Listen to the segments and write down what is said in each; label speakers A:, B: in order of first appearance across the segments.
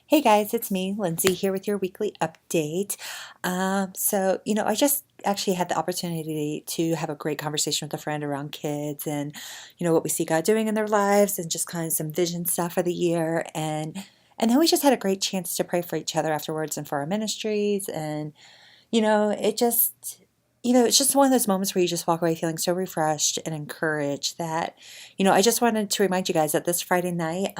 A: Hey guys, it's me, Lindsay, here with your weekly update. I just actually had the opportunity to have a great conversation with a friend around kids and, what we see God doing in their lives and just kind of some vision stuff for the year. And then we just had a great chance to pray for each other afterwards and for our ministries. And it just, it's just one of those moments where you just walk away feeling so refreshed and encouraged that, I just wanted to remind you guys that this Friday night,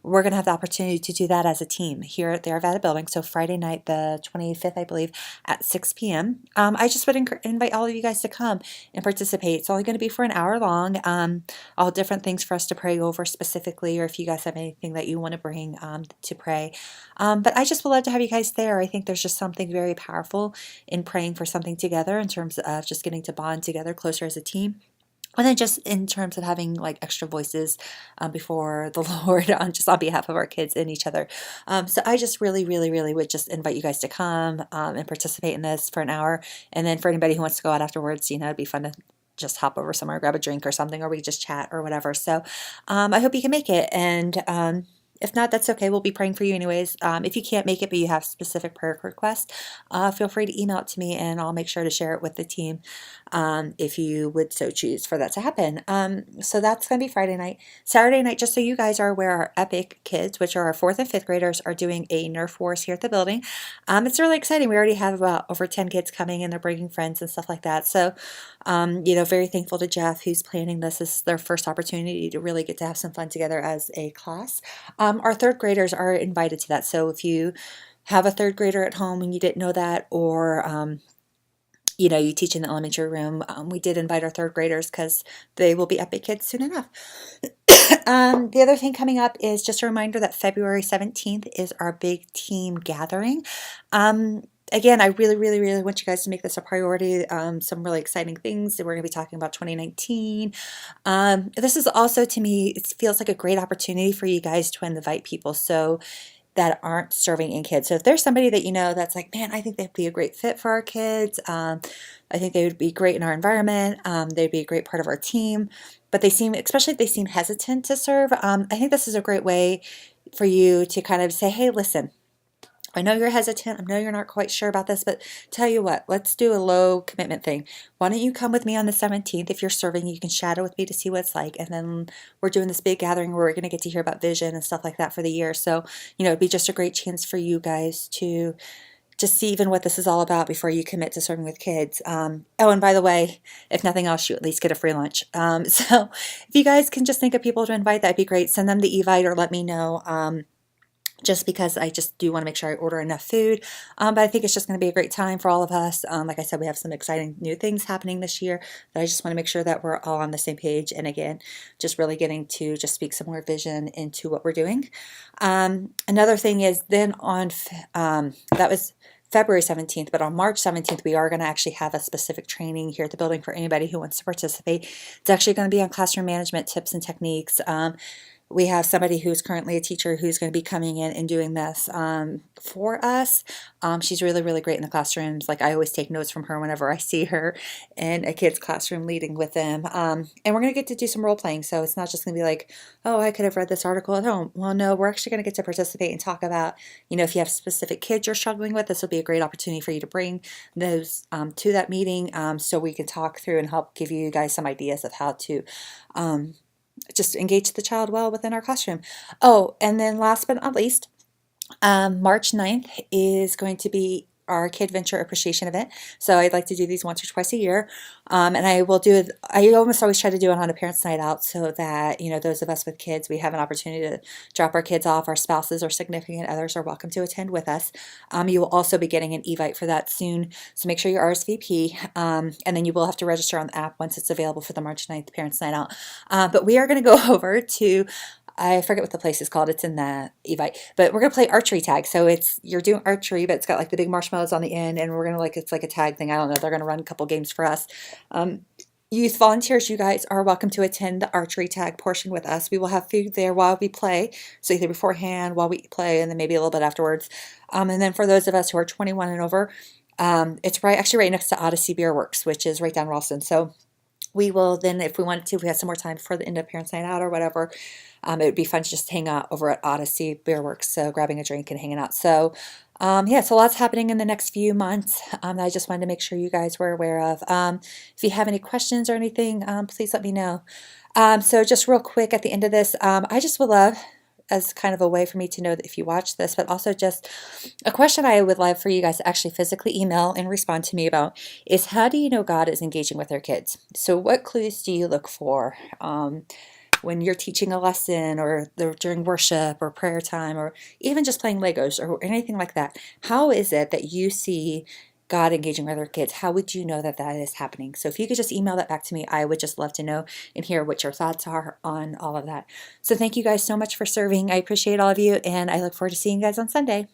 A: we're going to have the opportunity to do that as a team here at the Arvada building. So Friday night, the 25th, I believe, at 6 p.m. I just would invite all of you guys to come and participate. It's only going to be for an hour long. All different things for us to pray over specifically, or if you guys have anything that you want to bring to pray. But I just would love to have you guys there. I think there's just something very powerful in praying for something together in terms of just getting to bond together closer as a team. And then just in terms of having like extra voices before the Lord on behalf of our kids and each other. So I just really, really, really would just invite you guys to come and participate in this for an hour. And then for anybody who wants to go out afterwards, it'd be fun to just hop over somewhere, grab a drink or something, or we just chat or whatever. So I hope you can make it. And if not, that's okay. We'll be praying for you anyways. If you can't make it, but you have specific prayer requests, feel free to email it to me and I'll make sure to share it with the team if you would so choose for that to happen. So that's going to be Friday night. Saturday night, just so you guys are aware, our Epic kids, which are our 4th and 5th graders, are doing a Nerf Wars here at the building. It's really exciting. We already have about over 10 kids coming and they're bringing friends and stuff like that. So, very thankful to Jeff who's planning this. This is their first opportunity to really get to have some fun together as a class. Our 3rd graders are invited to that. So if you have a 3rd grader at home and you didn't know that, or you teach in the elementary room, we did invite our 3rd graders because they will be Epic kids soon enough. The other thing coming up is just a reminder that February 17th is our big team gathering. Again, I really, really, really want you guys to make this a priority. Some really exciting things that we're going to be talking about 2019. This is also, to me, it feels like a great opportunity for you guys to invite people that aren't serving in kids. So if there's somebody that that's like, man, I think they'd be a great fit for our kids. I think they would be great in our environment. They'd be a great part of our team. But especially if they seem hesitant to serve, I think this is a great way for you to kind of say, hey, listen, I know you're hesitant. I know you're not quite sure about this, but tell you what, let's do a low commitment thing. Why don't you come with me on the 17th? If you're serving, you can shadow with me to see what it's like. And then we're doing this big gathering where we're going to get to hear about vision and stuff like that for the year. So, it'd be just a great chance for you guys to just see even what this is all about before you commit to serving with kids. And by the way, if nothing else, you at least get a free lunch. So if you guys can just think of people to invite, that'd be great. Send them the evite or let me know. Just because I just do want to make sure I order enough food. But I think it's just going to be a great time for all of us. Like I said, we have some exciting new things happening this year that I just want to make sure that we're all on the same page. And again, just really getting to just speak some more vision into what we're doing. Another thing is then that was February 17th, but on March 17th, we are going to actually have a specific training here at the building for anybody who wants to participate. It's actually going to be on classroom management tips and techniques. We have somebody who's currently a teacher who's going to be coming in and doing this for us. She's really, really great in the classrooms. Like I always take notes from her whenever I see her in a kid's classroom leading with them. And we're going to get to do some role playing. So it's not just going to be like, oh, I could have read this article at home. Well, no, we're actually going to get to participate and talk about, if you have specific kids you're struggling with, this will be a great opportunity for you to bring those to that meeting so we can talk through and help give you guys some ideas of how to just engage the child well within our classroom. Oh, and then last but not least, March 9th is going to be our KidVenture appreciation event. So I'd like to do these once or twice a year. And I will do it, I almost always try to do it on a parents' night out so that, those of us with kids, we have an opportunity to drop our kids off. Our spouses or significant others are welcome to attend with us. You will also be getting an evite for that soon. So make sure you RSVP. And then you will have to register on the app once it's available for the March 9th parents' night out. But we are going to go over to I forget what the place is called. It's in the Evite, but we're gonna play archery tag. So you're doing archery, but it's got like the big marshmallows on the end, and we're gonna it's like a tag thing. I don't know. They're gonna run a couple games for us. Youth volunteers, you guys are welcome to attend the archery tag portion with us. We will have food there while we play, so either beforehand, while we play, and then maybe a little bit afterwards. And then for those of us who are 21 and over, it's actually right next to Odyssey Beer Works, which is right down Ralston. So we will then, if we wanted to, if we had some more time before the end of Parents' Night Out or whatever, it would be fun to just hang out over at Odyssey Beer Works, so grabbing a drink and hanging out. So, yeah, so lots happening in the next few months that I just wanted to make sure you guys were aware of. If you have any questions or anything, please let me know. So just real quick at the end of this, I just would love, as kind of a way for me to know that if you watch this, but also just a question I would love for you guys to actually physically email and respond to me about is, how do you know God is engaging with their kids? So what clues do you look for when you're teaching a lesson, or during worship or prayer time, or even just playing Legos or anything like that? How is it that you see God engaging with their kids? How would you know that that is happening? So if you could just email that back to me, I would just love to know and hear what your thoughts are on all of that. So thank you guys so much for serving. I appreciate all of you, and I look forward to seeing you guys on Sunday.